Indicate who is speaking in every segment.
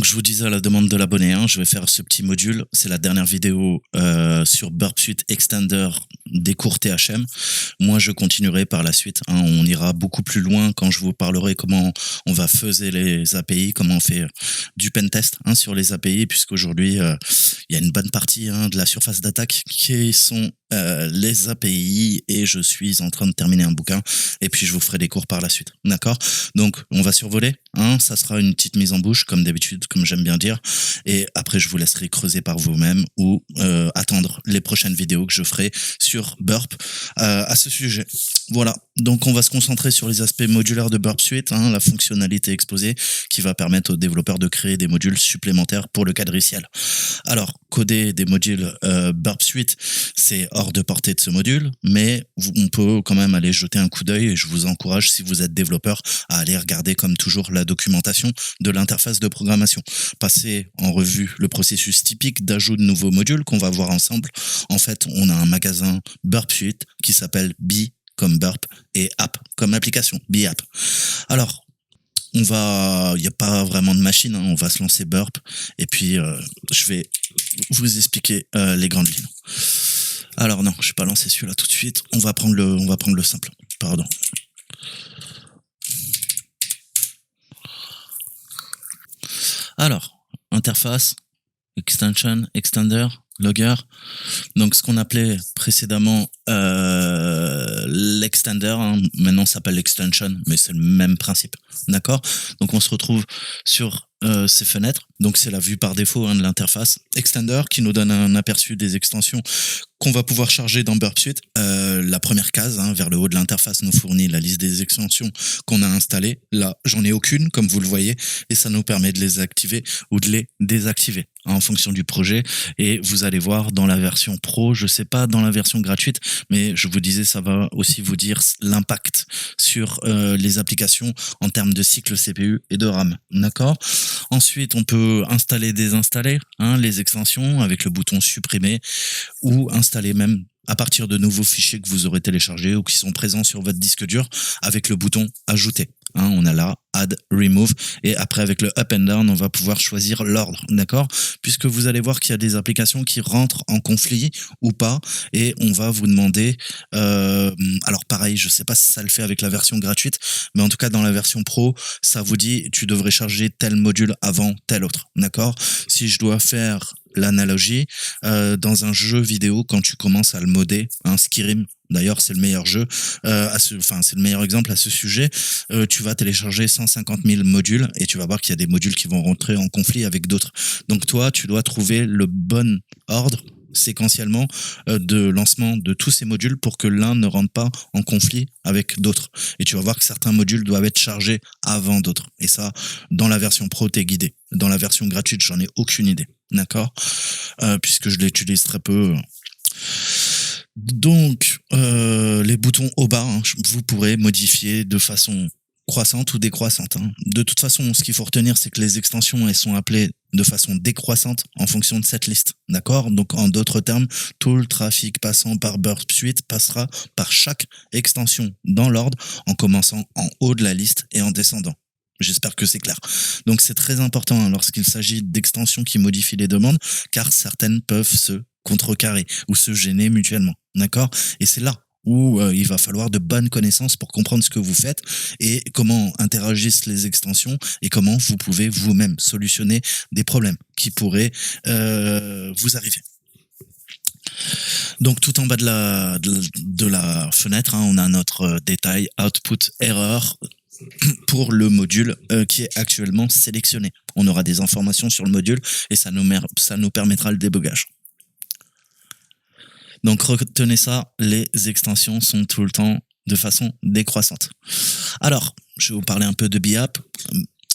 Speaker 1: je vous disais à la demande de l'abonné, hein, je vais faire ce petit module. C'est la dernière vidéo sur Burp Suite Extender des cours THM. Moi, je continuerai par la suite. Hein, on ira beaucoup plus loin quand je vous parlerai comment on va faiser les API, comment on fait du pentest sur les API, puisqu'aujourd'hui, il y a une bonne partie de la surface d'attaque qui sont les API, et je suis en train de terminer un bouquin, et puis je vous ferai des cours par la suite. D'accord? Donc, on va survoler. Ça sera une petite mise en bouche, comme d'habitude, comme j'aime bien dire. Et après, je vous laisserai creuser par vous-même ou attendre les prochaines vidéos que je ferai sur Burp à ce sujet. Voilà. Donc, on va se concentrer sur les aspects modulaires de Burp Suite, la fonctionnalité exposée qui va permettre aux développeurs de créer des modules supplémentaires pour le quadriciel. Alors, coder des modules Burp Suite, c'est hors de portée de ce module, mais on peut quand même aller jeter un coup d'œil, et je vous encourage, si vous êtes développeur, à aller regarder comme toujours la documentation de l'interface de programmation. Passer en revue le processus typique d'ajout de nouveaux modules qu'on va voir ensemble. En fait, on a un magasin Burp Suite qui s'appelle Bi comme Burp et App comme application, Bi App. Alors, il n'y a pas vraiment de machine, on va se lancer Burp, et puis je vais vous expliquer les grandes lignes. Alors non, je vais pas lancer celui-là tout de suite, on va prendre le simple, pardon. Alors, interface, extension, extender, logger. Donc, ce qu'on appelait précédemment l'extender, maintenant ça s'appelle l'extension, mais c'est le même principe. D'accord? Donc, on se retrouve sur ces fenêtres. Donc, c'est la vue par défaut de l'interface. Extender qui nous donne un aperçu des extensions qu'on va pouvoir charger dans Burp Suite. La première case, vers le haut de l'interface, nous fournit la liste des extensions qu'on a installées. Là, j'en ai aucune, comme vous le voyez, et ça nous permet de les activer ou de les désactiver en fonction du projet. Et vous allez voir dans la version pro, je sais pas dans la version gratuite, mais je vous disais, ça va aussi vous dire l'impact sur les applications en termes de cycle CPU et de RAM. D'accord? Ensuite, on peut installer, désinstaller les extensions avec le bouton supprimer, ou installer même à partir de nouveaux fichiers que vous aurez téléchargés ou qui sont présents sur votre disque dur avec le bouton ajouter. On a là add, remove, et après avec le up and down, on va pouvoir choisir l'ordre, d'accord? Puisque vous allez voir qu'il y a des applications qui rentrent en conflit ou pas, et on va vous demander, alors pareil, je sais pas si ça le fait avec la version gratuite, mais en tout cas dans la version pro, ça vous dit tu devrais charger tel module avant tel autre, d'accord? Si je dois faire l'analogie, dans un jeu vidéo, quand tu commences à le modder, Skyrim, d'ailleurs, c'est le meilleur jeu, c'est le meilleur exemple à ce sujet. Tu vas télécharger 150 000 modules et tu vas voir qu'il y a des modules qui vont rentrer en conflit avec d'autres. Donc toi, tu dois trouver le bon ordre séquentiellement de lancement de tous ces modules pour que l'un ne rentre pas en conflit avec d'autres. Et tu vas voir que certains modules doivent être chargés avant d'autres. Et ça, dans la version pro, t'es guidé. Dans la version gratuite, j'en ai aucune idée. D'accord? Puisque je l'utilise très peu. Donc, les boutons au bas, vous pourrez modifier de façon croissante ou décroissante. De toute façon, ce qu'il faut retenir, c'est que les extensions, elles sont appelées de façon décroissante en fonction de cette liste. D'accord? Donc, en d'autres termes, tout le trafic passant par Burp Suite passera par chaque extension dans l'ordre, en commençant en haut de la liste et en descendant. J'espère que c'est clair. Donc, c'est très important lorsqu'il s'agit d'extensions qui modifient les demandes, car certaines peuvent se contrecarrer ou se gêner mutuellement. D'accord? Et c'est là où il va falloir de bonnes connaissances pour comprendre ce que vous faites et comment interagissent les extensions et comment vous pouvez vous-même solutionner des problèmes qui pourraient vous arriver. Donc, tout en bas de la fenêtre, on a notre détail output error pour le module qui est actuellement sélectionné. On aura des informations sur le module et ça nous permettra le débogage. Donc, retenez ça, les extensions sont tout le temps de façon décroissante. Alors, je vais vous parler un peu de BiApp.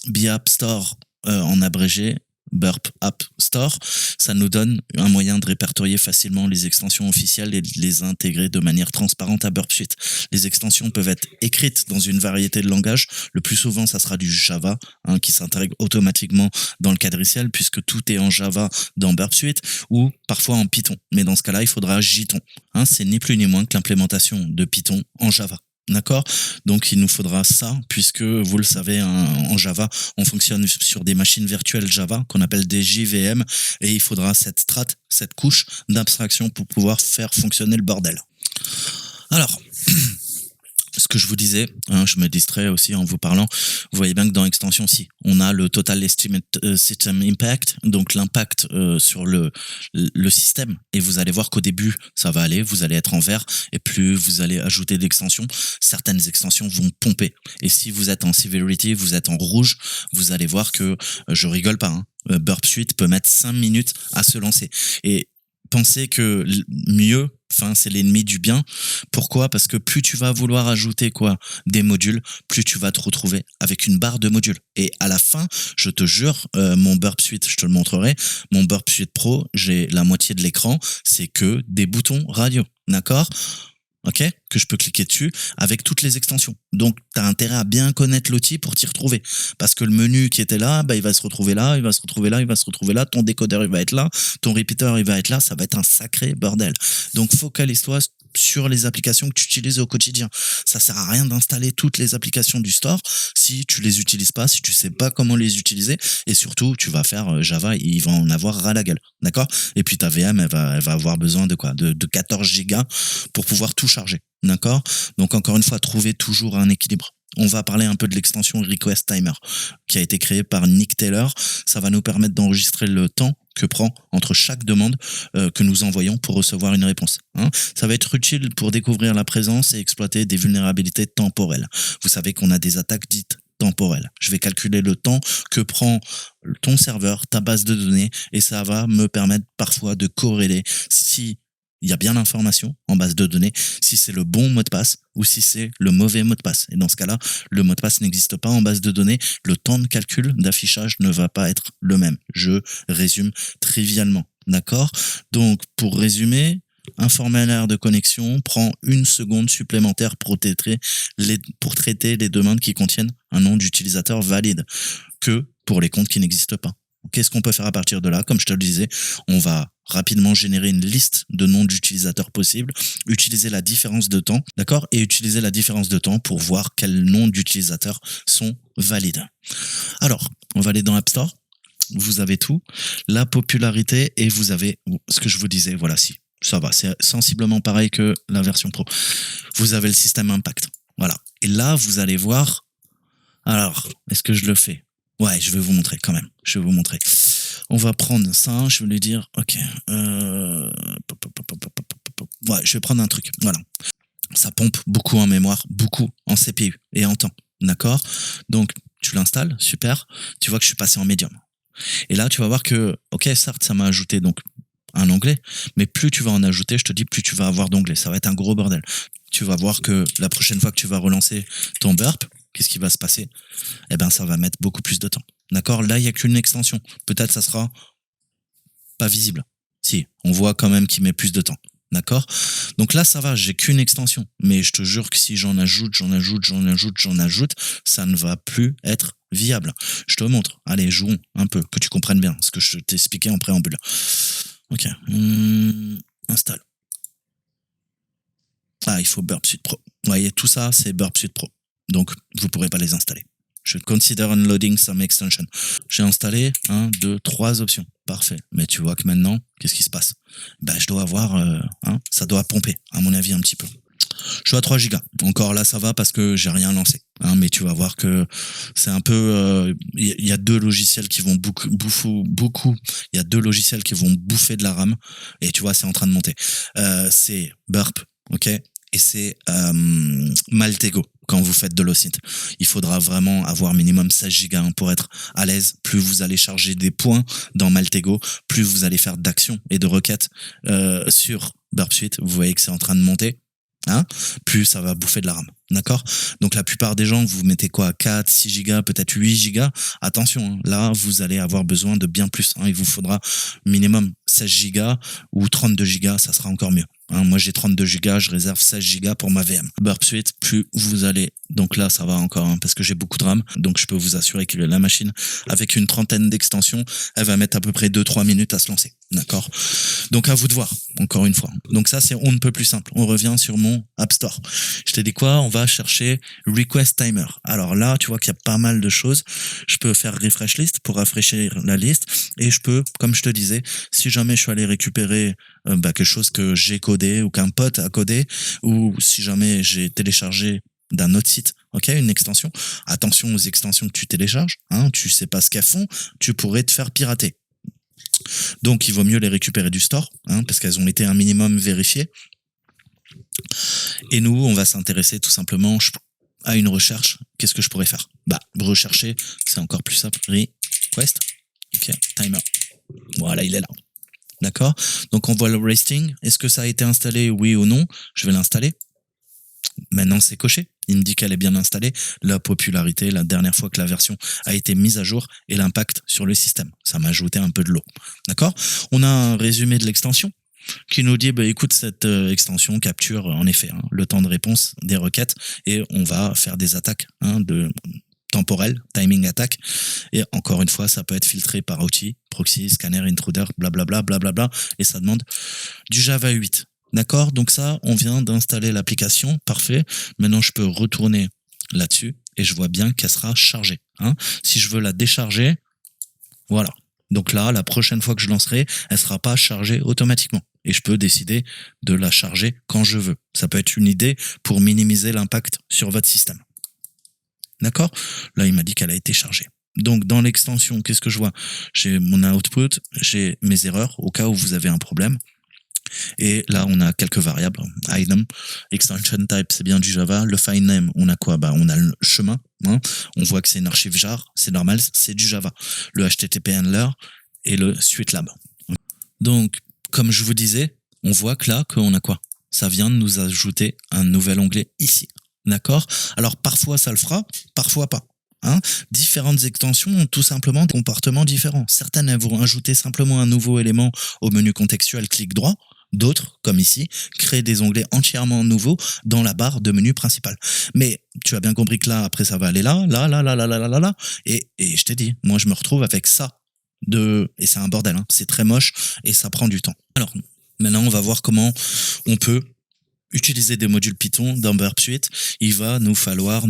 Speaker 1: BiApp Store en abrégé, Burp App Store, ça nous donne un moyen de répertorier facilement les extensions officielles et de les intégrer de manière transparente à Burp Suite. Les extensions peuvent être écrites dans une variété de langages. Le plus souvent, ça sera du Java, qui s'intègre automatiquement dans le quadriciel puisque tout est en Java dans Burp Suite, ou parfois en Python. Mais dans ce cas-là, il faudra Jython. C'est ni plus ni moins que l'implémentation de Python en Java. D'accord? Donc il nous faudra ça, puisque vous le savez, hein, en Java, on fonctionne sur des machines virtuelles Java qu'on appelle des JVM, et il faudra cette strate, cette couche d'abstraction pour pouvoir faire fonctionner le bordel. Alors, ce que je vous disais, hein, je me distrais aussi en vous parlant. Vous voyez bien que dans Extension, si on a le Total Estimate System Impact, donc l'impact sur le système, et vous allez voir qu'au début, ça va aller, vous allez être en vert, et plus vous allez ajouter d'extensions, certaines extensions vont pomper. Et si vous êtes en Severity, vous êtes en rouge, vous allez voir que, je rigole pas, hein, Burp Suite peut mettre 5 minutes à se lancer. Et pensez que mieux, enfin c'est l'ennemi du bien. Pourquoi? Parce que plus tu vas vouloir ajouter des modules, plus tu vas te retrouver avec une barre de modules. Et à la fin, je te jure, mon Burp Suite, je te le montrerai, mon Burp Suite Pro, j'ai la moitié de l'écran, c'est que des boutons radio, d'accord? Ok, que je peux cliquer dessus avec toutes les extensions. Donc, tu as intérêt à bien connaître l'outil pour t'y retrouver. Parce que le menu qui était là, bah, il va se retrouver là, il va se retrouver là, il va se retrouver là, ton décodeur, il va être là, ton repeater, il va être là, ça va être un sacré bordel. Donc, focalise-toi sur les applications que tu utilises au quotidien. Ça sert à rien d'installer toutes les applications du store si tu les utilises pas, si tu sais pas comment les utiliser, et surtout, tu vas faire Java, il va en avoir ras la gueule. D'accord? Et puis ta VM, elle va avoir besoin de quoi? De 14 gigas pour pouvoir tout charger. D'accord? Donc encore une fois, trouver toujours un équilibre. On va parler un peu de l'extension Request Timer qui a été créée par Nick Taylor. Ça va nous permettre d'enregistrer le temps que prend entre chaque demande que nous envoyons pour recevoir une réponse. Hein. Ça va être utile pour découvrir la présence et exploiter des vulnérabilités temporelles. Vous savez qu'on a des attaques dites temporelles. Je vais calculer le temps que prend ton serveur, ta base de données, et ça va me permettre parfois de corréler si il y a bien l'information en base de données, si c'est le bon mot de passe ou si c'est le mauvais mot de passe. Et dans ce cas-là, le mot de passe n'existe pas en base de données. Le temps de calcul, d'affichage ne va pas être le même. Je résume trivialement. D'accord? Donc, pour résumer, un formulaire de connexion prend 1 seconde supplémentaire pour traiter les demandes qui contiennent un nom d'utilisateur valide que pour les comptes qui n'existent pas. Qu'est-ce qu'on peut faire à partir de là? Comme je te le disais, on va rapidement générer une liste de noms d'utilisateurs possibles, utiliser la différence de temps, d'accord? Et utiliser la différence de temps pour voir quels noms d'utilisateurs sont valides. Alors, on va aller dans App Store. Vous avez tout. La popularité et vous avez ce que je vous disais. Voilà, si. Ça va. C'est sensiblement pareil que la version Pro. Vous avez le système Impact. Voilà. Et là, vous allez voir. Alors, est-ce que je le fais? Ouais, je vais vous montrer quand même. Je vais vous montrer. On va prendre ça. Je vais lui dire, ok. Ouais, je vais prendre un truc. Voilà. Ça pompe beaucoup en mémoire, beaucoup en CPU et en temps. D'accord? Donc, tu l'installes, super. Tu vois que je suis passé en médium. Et là, tu vas voir que, ok, certes, ça m'a ajouté donc un onglet, mais plus tu vas en ajouter, je te dis, plus tu vas avoir d'onglets. Ça va être un gros bordel. Tu vas voir que la prochaine fois que tu vas relancer ton burp, qu'est-ce qui va se passer? Eh ben, ça va mettre beaucoup plus de temps. D'accord? Là, il n'y a qu'une extension. Peut-être ça sera pas visible. Si, on voit quand même qu'il met plus de temps. D'accord? Donc là, ça va, j'ai qu'une extension. Mais je te jure que si j'en ajoute, ça ne va plus être viable. Je te montre. Allez, jouons un peu, que tu comprennes bien ce que je t'ai expliqué en préambule. Ok. Installe. Ah, il faut Burp Suite Pro. Vous voyez, tout ça, c'est Burp Suite Pro. Donc, vous ne pourrez pas les installer. Je consider unloading some extension. J'ai installé 1, 2, 3 options. Parfait. Mais tu vois que maintenant, qu'est-ce qui se passe? Ben, je dois avoir, ça doit pomper, à mon avis, un petit peu. Je suis à 3 gigas. Encore là, ça va parce que j'ai rien lancé. Mais tu vas voir que c'est un peu, il y a 2 logiciels qui vont beaucoup. Il y a 2 logiciels qui vont bouffer de la RAM. Et tu vois, c'est en train de monter. C'est Burp, ok? Et c'est Maltego quand vous faites de l'OSINT. Il faudra vraiment avoir minimum 16 Go pour être à l'aise. Plus vous allez charger des points dans Maltego, plus vous allez faire d'actions et de requêtes sur Burp Suite. Vous voyez que c'est en train de monter. Plus ça va bouffer de la RAM. D'accord? Donc la plupart des gens, vous mettez quoi? 4, 6 gigas, peut-être 8 gigas. Attention, là, vous allez avoir besoin de bien plus. Il vous faudra minimum 16 gigas ou 32 gigas, ça sera encore mieux. Moi, j'ai 32 gigas, je réserve 16 gigas pour ma VM. Burp Suite, plus vous allez... Donc là, ça va encore, parce que j'ai beaucoup de RAM. Donc je peux vous assurer que la machine, avec une trentaine d'extensions, elle va mettre à peu près 2-3 minutes à se lancer. D'accord. Donc à vous de voir, encore une fois. Donc ça, c'est on ne peut plus simple. On revient sur mon App Store. Je t'ai dit quoi? On va chercher Request Timer. Alors là, tu vois qu'il y a pas mal de choses. Je peux faire Refresh List pour rafraîchir la liste. Et je peux, comme je te disais, si jamais je suis allé récupérer quelque chose que j'ai codé ou qu'un pote a codé, ou si jamais j'ai téléchargé d'un autre site, ok, une extension. Attention aux extensions que tu télécharges, hein, tu sais pas ce qu'elles font, tu pourrais te faire pirater. Donc, il vaut mieux les récupérer du store, hein, parce qu'elles ont été un minimum vérifiées. Et nous, on va s'intéresser tout simplement à une recherche. Qu'est-ce que je pourrais faire? Rechercher, c'est encore plus simple. Request, ok, timer. Voilà, il est là. D'accord? Donc, on voit le resting. Est-ce que ça a été installé, oui ou non? Je vais l'installer. Maintenant, c'est coché. Il me dit qu'elle est bien installée. La popularité, la dernière fois que la version a été mise à jour et l'impact sur le système. Ça m'a ajouté un peu de l'eau. D'accord? On a un résumé de l'extension qui nous dit, écoute, cette extension capture en effet le temps de réponse des requêtes et on va faire des attaques de temporelles, timing attack. Et encore une fois, ça peut être filtré par outil, proxy, scanner, intruder, blablabla, blablabla. Et ça demande du Java 8. D'accord? Donc ça, on vient d'installer l'application. Parfait. Maintenant, je peux retourner là-dessus et je vois bien qu'elle sera chargée. Si je veux la décharger, voilà. Donc là, la prochaine fois que je lancerai, elle sera pas chargée automatiquement. Et je peux décider de la charger quand je veux. Ça peut être une idée pour minimiser l'impact sur votre système. D'accord? Là, il m'a dit qu'elle a été chargée. Donc, dans l'extension, qu'est-ce que je vois? J'ai mon output, j'ai mes erreurs au cas où vous avez un problème. Et là, on a quelques variables. Item, extension type, c'est bien du Java. Le file name, on a quoi? On a le chemin. On voit que c'est une archive jar, c'est normal, c'est du Java. Le HTTP handler et le suite-lab. Donc, comme je vous disais, on voit que là, qu'on a quoi? Ça vient de nous ajouter un nouvel onglet ici. D'accord? Alors, parfois, ça le fera, parfois pas. Différentes extensions ont tout simplement des comportements différents. Certaines elles vont ajouter simplement un nouveau élément au menu contextuel clic droit. D'autres, comme ici, créent des onglets entièrement nouveaux dans la barre de menu principale. Mais tu as bien compris que là, après, ça va aller là. Et je t'ai dit, moi, je me retrouve avec ça. Et c'est un bordel, c'est très moche et ça prend du temps. Alors, maintenant, on va voir comment on peut utiliser des modules Python dans Burp Suite. Il va nous falloir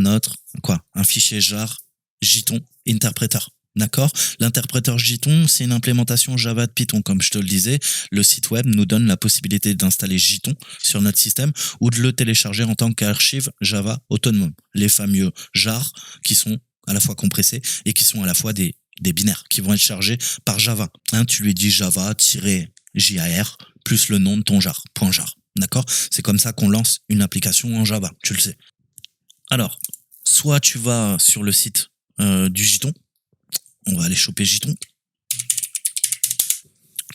Speaker 1: un fichier jar Jython interpreter. D'accord? L'interpréteur Jython, c'est une implémentation Java de Python. Comme je te le disais, le site web nous donne la possibilité d'installer Jython sur notre système ou de le télécharger en tant qu'archive Java autonome. Les fameux jar qui sont à la fois compressés et qui sont à la fois des binaires qui vont être chargés par Java. Tu lui dis Java-jar plus le nom de ton jar, .jar. D'accord? C'est comme ça qu'on lance une application en Java, tu le sais. Alors, soit tu vas sur le site du Jython, on va aller choper Jython.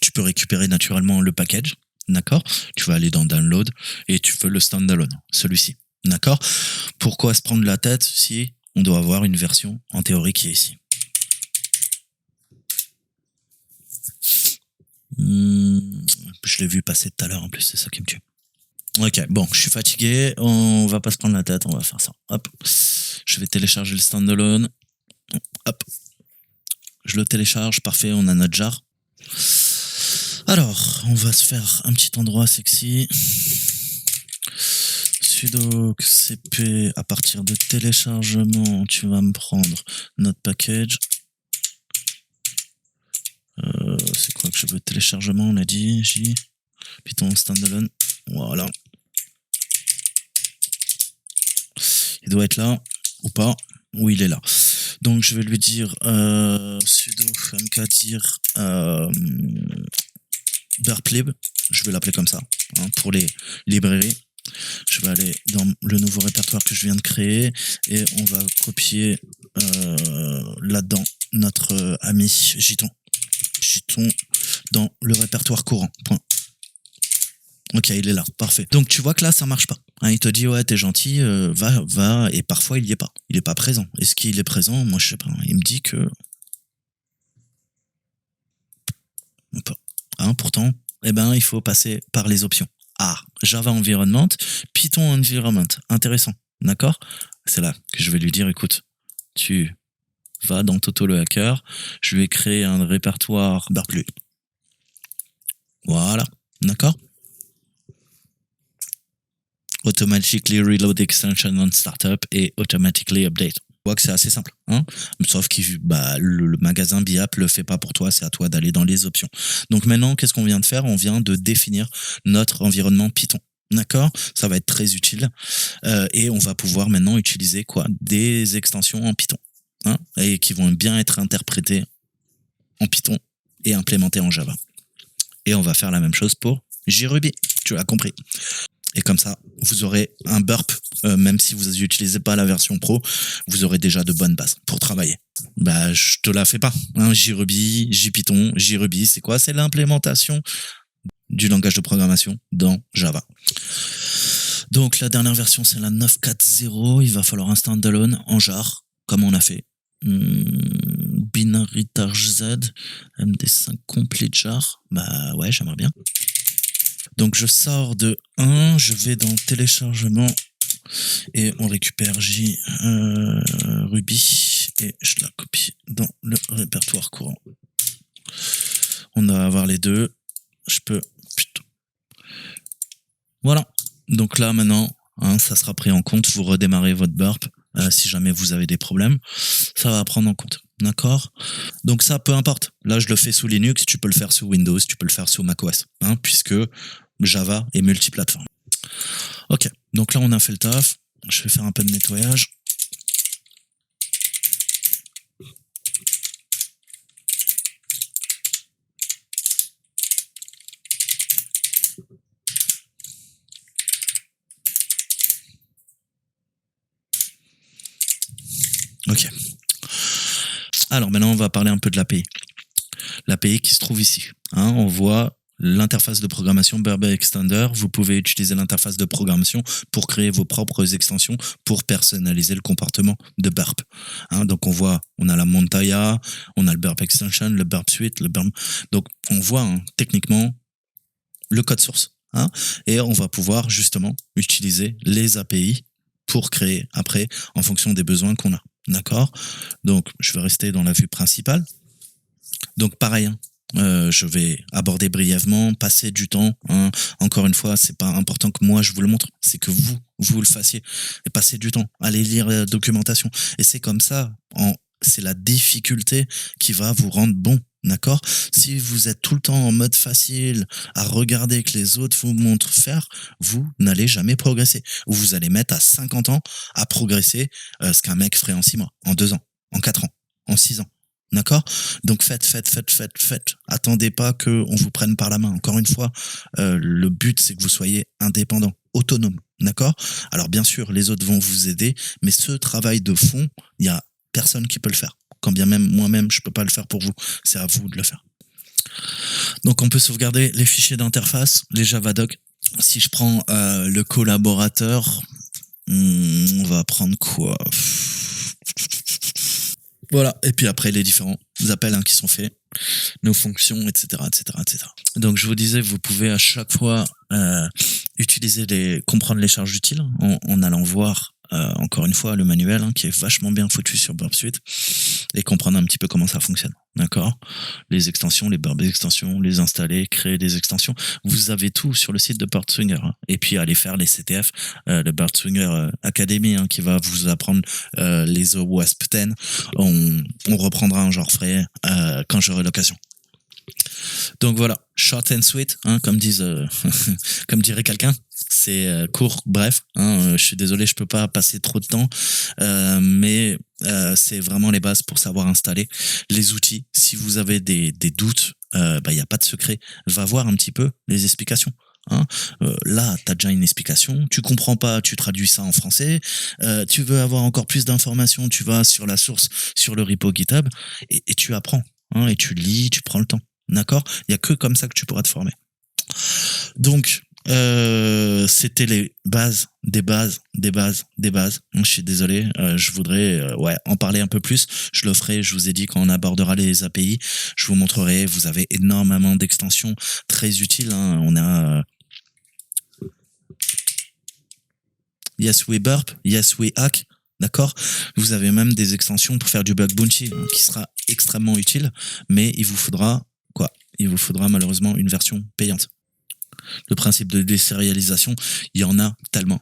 Speaker 1: Tu peux récupérer naturellement le package, d'accord? Tu vas aller dans Download et tu veux le standalone, celui-ci, d'accord? Pourquoi se prendre la tête si on doit avoir une version en théorie qui est ici? Je l'ai vu passer tout à l'heure en plus, c'est ça qui me tue. Ok, bon, je suis fatigué, on va pas se prendre la tête, on va faire ça. Hop, je vais télécharger le standalone. Hop, je le télécharge, parfait, on a notre jar. Alors, on va se faire un petit endroit sexy. Sudo cp à partir de téléchargement, tu vas me prendre notre package. C'est quoi que je veux? Téléchargement, on a dit, Python standalone, voilà. Il doit être là, ou pas. Oui, il est là. Donc, je vais lui dire sudo mkdir burplib. Je vais l'appeler comme ça, pour les librairies. Je vais aller dans le nouveau répertoire que je viens de créer et on va copier là-dedans notre ami Jython. Jython dans le répertoire courant. Point. Ok, il est là, parfait. Donc tu vois que là, ça marche pas. Il te dit, ouais, t'es gentil, va, et parfois il y est pas. Il est pas présent. Est-ce qu'il est présent? Moi, je sais pas. Il me dit que... pourtant, il faut passer par les options. Java Environment, Python Environment. Intéressant, d'accord? C'est là que je vais lui dire, écoute, tu vas dans Toto le hacker, je vais créer un répertoire burplib. Voilà, d'accord? Automatically reload extension on startup et automatically update. On voit que c'est assez simple, hein, sauf que le magasin BIAP le fait pas pour toi, c'est à toi d'aller dans les options. Donc maintenant, qu'est-ce qu'on vient de faire? On vient de définir notre environnement Python. D'accord? Ça va être très utile. Et on va pouvoir maintenant utiliser quoi? Des extensions en Python, hein, et qui vont bien être interprétées en Python et implémentées en Java. Et on va faire la même chose pour JRuby. Tu l'as compris. Et comme ça, vous aurez un burp, même si vous n'utilisez pas la version pro, vous aurez déjà de bonnes bases pour travailler. Je te la fais pas. Hein, JRuby, JPython, JRuby, c'est quoi? C'est l'implémentation du langage de programmation dans Java. Donc la dernière version, c'est la 9.4.0. Il va falloir un standalone en jar, comme on a fait. Binary Targe Z, MD5 complete jar. Ouais, j'aimerais bien. Donc je sors de 1, je vais dans téléchargement et on récupère JRuby et je la copie dans le répertoire courant. On va avoir les deux. Je peux... Putain. Voilà. Donc là maintenant, hein, ça sera pris en compte. Vous redémarrez votre burp. Si jamais vous avez des problèmes, ça va prendre en compte. D'accord? Donc ça, peu importe. Là, je le fais sous Linux, tu peux le faire sous Windows, tu peux le faire sous macOS, hein, puisque Java est multiplateforme. Ok, donc là, on a fait le taf. Je vais faire un peu de nettoyage. Ok. Alors maintenant, on va parler un peu de l'API. L'API qui se trouve ici. Hein, on voit l'interface de programmation Burp Extender. Vous pouvez utiliser l'interface de programmation pour créer vos propres extensions pour personnaliser le comportement de Burp. Hein, donc on voit, on a la Montaya, on a le Burp Extension, le Burp Suite, le Burp... Donc on voit hein, techniquement le code source. Hein, et on va pouvoir justement utiliser les API pour créer après en fonction des besoins qu'on a. D'accord? Donc, je vais rester dans la vue principale. Donc, pareil, hein, je vais aborder brièvement, passer du temps. Hein. Encore une fois, c'est pas important que moi je vous le montre, c'est que vous le fassiez. Et passez du temps, allez lire la documentation. Et c'est comme ça, c'est la difficulté qui va vous rendre bon. D'accord? Si vous êtes tout le temps en mode facile, à regarder que les autres vous montrent faire, vous n'allez jamais progresser. Ou vous allez mettre à 50 ans à progresser ce qu'un mec ferait en 6 mois, en 2 ans, en 4 ans, en 6 ans. D'accord? Donc faites. Attendez pas qu'on vous prenne par la main. Encore une fois, le but c'est que vous soyez indépendant, autonome. D'accord? Alors bien sûr, les autres vont vous aider, mais ce travail de fond, il y a personne qui peut le faire. Quand bien même moi-même, je peux pas le faire pour vous. C'est à vous de le faire. Donc on peut sauvegarder les fichiers d'interface, les Javadoc. Si je prends le collaborateur, on va prendre quoi? Voilà, et puis après les différents appels hein, qui sont faits, nos fonctions, etc., etc., etc. Donc je vous disais, vous pouvez à chaque fois comprendre les charges utiles en allant voir encore une fois le manuel hein, qui est vachement bien foutu sur Burp Suite et comprendre un petit peu comment ça fonctionne. D'accord? Les extensions, les Burp extensions, les installer, créer des extensions. Vous avez tout sur le site de Birdsinger. Hein. Et puis allez faire les CTF, le Birdsinger Academy hein, qui va vous apprendre les OWASP 10. On reprendra un genre frais quand j'aurai l'occasion. Donc voilà, short and sweet, hein, comme comme dirait quelqu'un. C'est court, bref. Hein, je suis désolé, je peux pas passer trop de temps, mais c'est vraiment les bases pour savoir installer les outils. Si vous avez des doutes, y a pas de secret. Va voir un petit peu les explications. Hein, là, tu as déjà une explication, tu comprends pas, tu traduis ça en français, tu veux avoir encore plus d'informations, tu vas sur la source, sur le repo GitHub, et tu apprends, hein, et tu lis, tu prends le temps. D'accord? Il y a que comme ça que tu pourras te former. Donc, c'était les bases, des bases. Je suis désolé, je voudrais en parler un peu plus. Je le ferai, je vous ai dit, quand on abordera les API, je vous montrerai, vous avez énormément d'extensions très utiles. Hein. On a Yes We Burp, Yes We Hack. D'accord? Vous avez même des extensions pour faire du bug bounty, hein, qui sera extrêmement utile, mais il vous faudra il vous faudra malheureusement une version payante. Le principe de désérialisation, il y en a tellement.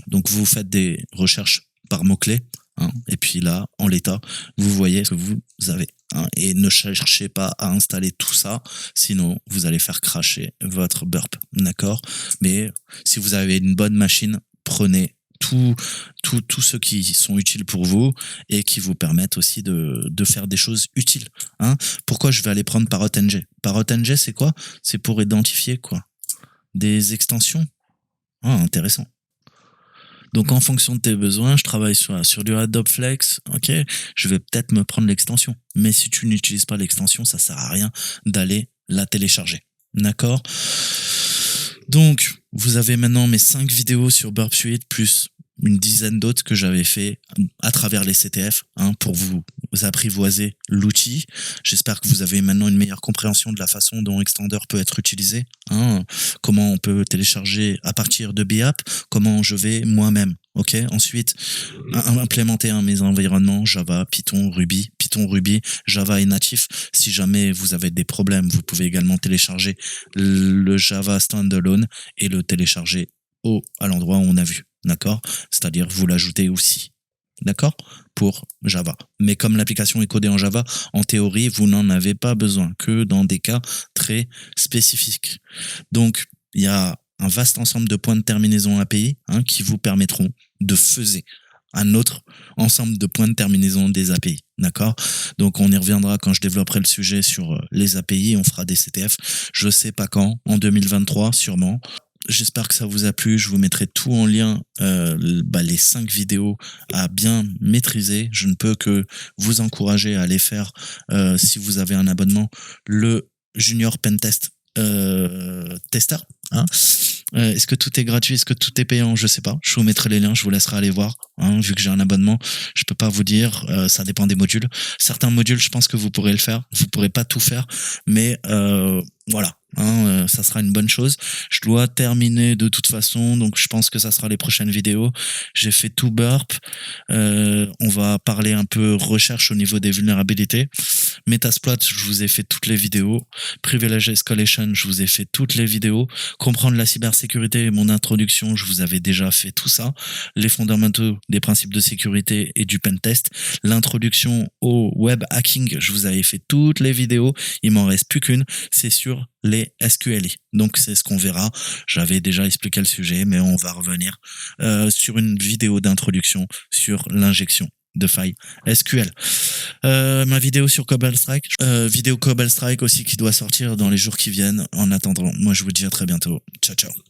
Speaker 1: Donc vous faites des recherches par mots-clés, hein, et puis là, en l'état, vous voyez ce que vous avez. Hein, et ne cherchez pas à installer tout ça, sinon vous allez faire cracher votre burp, d'accord? Mais si vous avez une bonne machine, prenez tous ceux qui sont utiles pour vous et qui vous permettent aussi de faire des choses utiles. Hein. Pourquoi je vais aller prendre Parrot-NG? Parrot-NG, c'est quoi? C'est pour identifier quoi? Des extensions. Ah, intéressant. Donc en fonction de tes besoins, je travaille sur du Adobe Flex, ok, je vais peut-être me prendre l'extension. Mais si tu n'utilises pas l'extension, ça sert à rien d'aller la télécharger. D'accord? Donc, vous avez maintenant mes 5 vidéos sur Burp Suite, plus une dizaine d'autres que j'avais fait à travers les CTF, hein, pour vous apprivoiser l'outil. J'espère que vous avez maintenant une meilleure compréhension de la façon dont Extender peut être utilisé, hein, comment on peut télécharger à partir de BApp, comment je vais moi-même. Ok. Ensuite, implémenter mes environnements Java, Python, Ruby, Java et natif. Si jamais vous avez des problèmes, vous pouvez également télécharger le Java standalone et le télécharger à l'endroit où on a vu. D'accord? C'est-à-dire vous l'ajoutez aussi. D'accord? Pour Java. Mais comme l'application est codée en Java, en théorie, vous n'en avez pas besoin que dans des cas très spécifiques. Donc, il y a un vaste ensemble de points de terminaison API, hein, qui vous permettront de faiser un autre ensemble de points de terminaison des API. D'accord? Donc, on y reviendra quand je développerai le sujet sur les API. On fera des CTF. Je sais pas quand. En 2023, sûrement. J'espère que ça vous a plu. Je vous mettrai tout en lien, les 5 vidéos à bien maîtriser. Je ne peux que vous encourager à aller faire, si vous avez un abonnement, le Junior Pentest Tester. Hein. Est-ce que tout est gratuit? Est-ce que tout est payant? Je sais pas. Je vous mettrai les liens. Je vous laisserai aller voir. Hein, vu que j'ai un abonnement, je peux pas vous dire. Ça dépend des modules. Certains modules, je pense que vous pourrez le faire. Vous pourrez pas tout faire, mais voilà. Hein, ça sera une bonne chose. Je dois terminer de toute façon, donc je pense que ça sera les prochaines vidéos. J'ai fait tout Burp. On va parler un peu recherche au niveau des vulnérabilités. Metasploit, je vous ai fait toutes les vidéos. Privilege Escalation, je vous ai fait toutes les vidéos. Comprendre la cybersécurité et mon introduction, je vous avais déjà fait tout ça. Les fondamentaux des principes de sécurité et du pentest. L'introduction au web hacking, je vous avais fait toutes les vidéos. Il m'en reste plus qu'une. C'est sur les SQLI. Donc c'est ce qu'on verra. J'avais déjà expliqué le sujet, mais on va revenir sur une vidéo d'introduction sur l'injection de failles SQL. Ma vidéo sur Cobalt Strike, vidéo Cobalt Strike aussi qui doit sortir dans les jours qui viennent. En attendant, moi je vous dis à très bientôt. Ciao ciao.